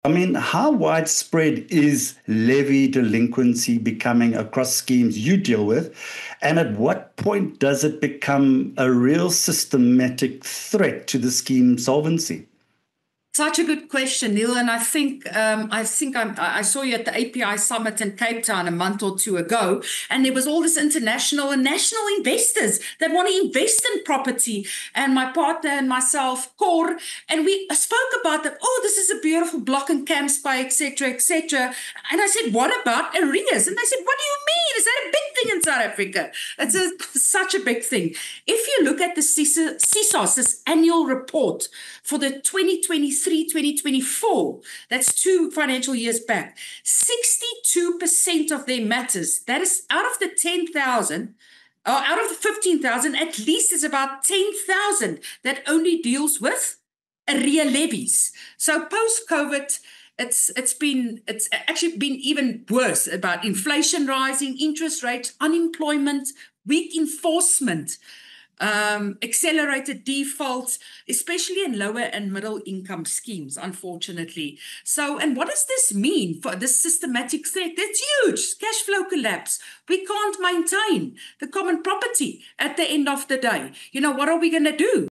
I mean, how widespread is levy delinquency becoming across schemes you deal with? And at what point does it become a real systematic threat to the scheme solvency? Such a good question, Neil. And I saw you at the API Summit in Cape Town a month or two ago, and there was all this international and national investors that want to invest in property. And my partner and myself, Cor, and we spoke about that. Oh, this is a beautiful block in Camps Bay, etc., etc. And I said, what about arrears? And they said, what do you mean? Is that a big thing in South Africa? Such a big thing. If you look at the CSOS, this annual report for the 2023-2024, that's 2 financial years back, 62% of their matters, that is out of the 10,000, or out of the 15,000, at least is about 10,000 that only deals with arrear levies. So post-COVID, it's actually been even worse about inflation rising, interest rates, unemployment, weak enforcement, accelerated defaults, especially in lower and middle income schemes, unfortunately. So, and what does this mean for this systematic threat? That's huge. Cash flow collapse. We can't maintain the common property at the end of the day. What are we going to do?